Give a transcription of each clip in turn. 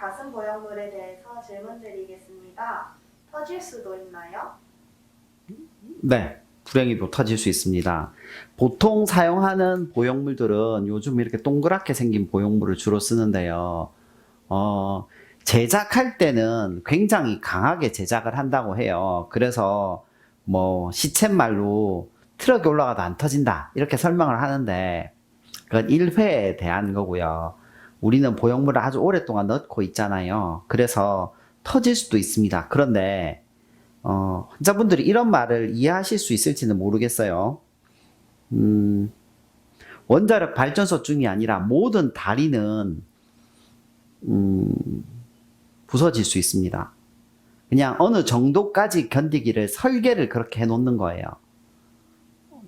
가슴 보형물에 대해서 질문드리겠습니다. 터질 수도 있나요? 네, 불행히도 터질 수 있습니다. 보통 사용하는 보형물들은 요즘 이렇게 동그랗게 생긴 보형물을 주로 쓰는데요. 제작할 때는 굉장히 강하게 제작을 한다고 해요. 그래서 뭐 시쳇말로 트럭이 올라가도 안 터진다 이렇게 설명을 하는데 그건 1회에 대한 거고요. 우리는 보형물을 아주 오랫동안 넣고 있잖아요. 그래서 터질 수도 있습니다. 그런데 환자분들이 이런 말을 이해하실 수 있을지는 모르겠어요. 원자력 발전소 중이 아니라 모든 다리는 부서질 수 있습니다. 그냥 어느 정도까지 견디기를 설계를 그렇게 해놓는 거예요.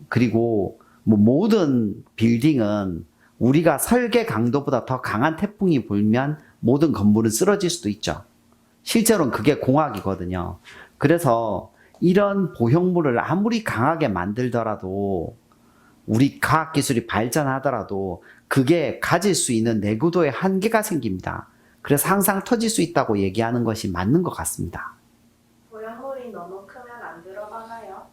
그리고 뭐 모든 빌딩은 우리가 설계 강도보다 더 강한 태풍이 불면 모든 건물은 쓰러질 수도 있죠. 실제로는 그게 공학이거든요. 그래서 이런 보형물을 아무리 강하게 만들더라도 우리 과학기술이 발전하더라도 그게 가질 수 있는 내구도의 한계가 생깁니다. 그래서 항상 터질 수 있다고 얘기하는 것이 맞는 것 같습니다. 보형물이 너무 크면 안 들어가나요?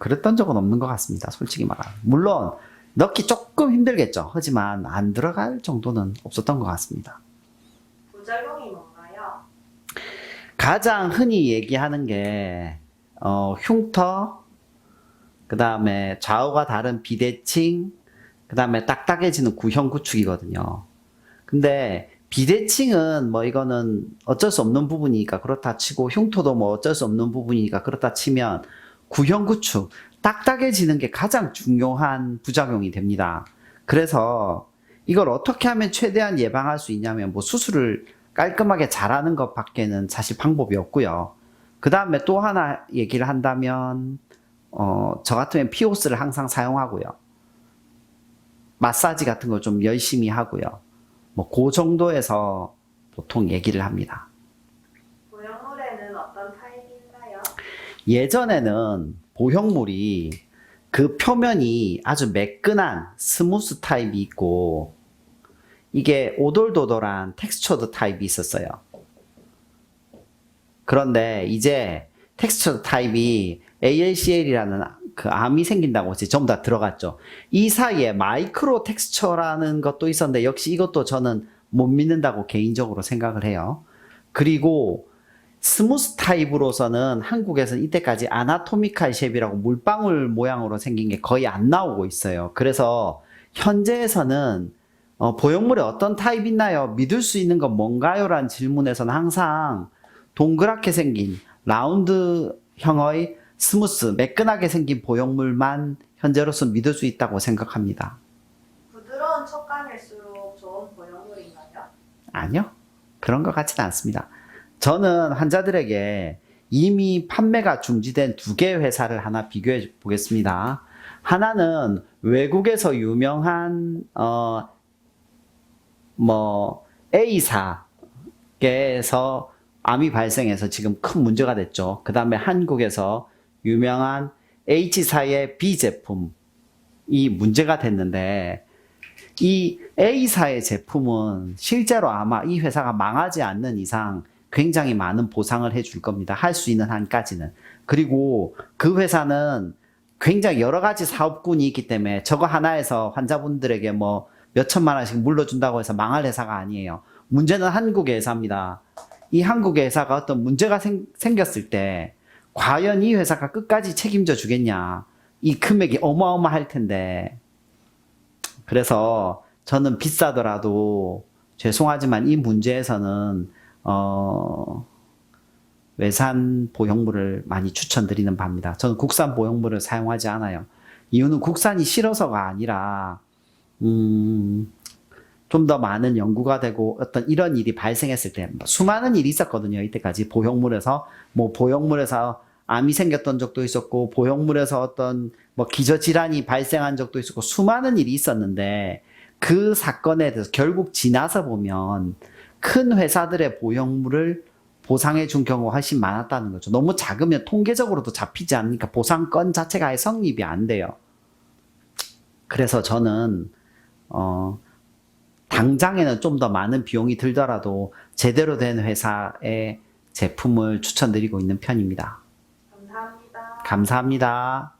그랬던 적은 없는 것 같습니다. 솔직히 말하면. 물론 넣기 조금 힘들겠죠. 하지만 안 들어갈 정도는 없었던 것 같습니다. 부작용이 뭔가요? 가장 흔히 얘기하는 게 흉터, 그 다음에 좌우가 다른 비대칭, 그 다음에 딱딱해지는 구형 구축이거든요. 근데 비대칭은 뭐 이거는 어쩔 수 없는 부분이니까 그렇다 치고 흉터도 뭐 어쩔 수 없는 부분이니까 그렇다 치면 구형 구축, 딱딱해지는 게 가장 중요한 부작용이 됩니다. 그래서 이걸 어떻게 하면 최대한 예방할 수 있냐면 뭐 수술을 깔끔하게 잘하는 것밖에는 사실 방법이 없고요. 그 다음에 또 하나 얘기를 한다면 저 같으면 피오스를 항상 사용하고요. 마사지 같은 걸 좀 열심히 하고요. 뭐 그 정도에서 보통 얘기를 합니다. 보형물에는 어떤 타입이 있나요? 예전에는 보형물이 그 표면이 아주 매끈한 스무스 타입이 있고 이게 오돌도돌한 텍스처드 타입이 있었어요. 그런데 이제 텍스처드 타입이 ALCL이라는 그 암이 생긴다고 이제 전부 다 들어갔죠. 이 사이에 마이크로 텍스처라는 것도 있었는데 역시 이것도 저는 못 믿는다고 개인적으로 생각을 해요. 그리고 스무스 타입으로서는 한국에서는 이때까지 아나토미칼 쉐입이라고 물방울 모양으로 생긴 게 거의 안 나오고 있어요. 그래서 현재에서는 보형물에 어떤 타입 있나요? 믿을 수 있는 건 뭔가요? 라는 질문에서는 항상 동그랗게 생긴 라운드형의 스무스, 매끈하게 생긴 보형물만 현재로서 믿을 수 있다고 생각합니다. 부드러운 촉감일수록 좋은 보형물인가요? 아니요. 그런 것 같지는 않습니다. 저는 환자들에게 이미 판매가 중지된 두 개의 회사를 하나 비교해 보겠습니다. 하나는 외국에서 유명한 A사께서 암이 발생해서 지금 큰 문제가 됐죠. 그 다음에 한국에서 유명한 H사의 B제품이 문제가 됐는데 이 A사의 제품은 실제로 아마 이 회사가 망하지 않는 이상 굉장히 많은 보상을 해줄 겁니다. 할 수 있는 한까지는. 그리고 그 회사는 굉장히 여러 가지 사업군이 있기 때문에 저거 하나에서 환자분들에게 뭐 몇천만 원씩 물러준다고 해서 망할 회사가 아니에요. 문제는 한국의 회사입니다. 이 한국의 회사가 어떤 문제가 생겼을 때 과연 이 회사가 끝까지 책임져 주겠냐. 이 금액이 어마어마할 텐데. 그래서 저는 비싸더라도 죄송하지만 이 문제에서는 외산 보형물을 많이 추천드리는 바입니다. 저는 국산 보형물을 사용하지 않아요. 이유는 국산이 싫어서가 아니라 좀 더 많은 연구가 되고 어떤 이런 일이 발생했을 때 수많은 일이 있었거든요. 이때까지 보형물에서 암이 생겼던 적도 있었고 보형물에서 어떤 뭐 기저질환이 발생한 적도 있었고 수많은 일이 있었는데 그 사건에 대해서 결국 지나서 보면 큰 회사들의 보형물을 보상해 준 경우가 훨씬 많았다는 거죠. 너무 작으면 통계적으로도 잡히지 않으니까 보상건 자체가 아예 성립이 안 돼요. 그래서 저는 당장에는 좀 더 많은 비용이 들더라도 제대로 된 회사의 제품을 추천드리고 있는 편입니다. 감사합니다. 감사합니다.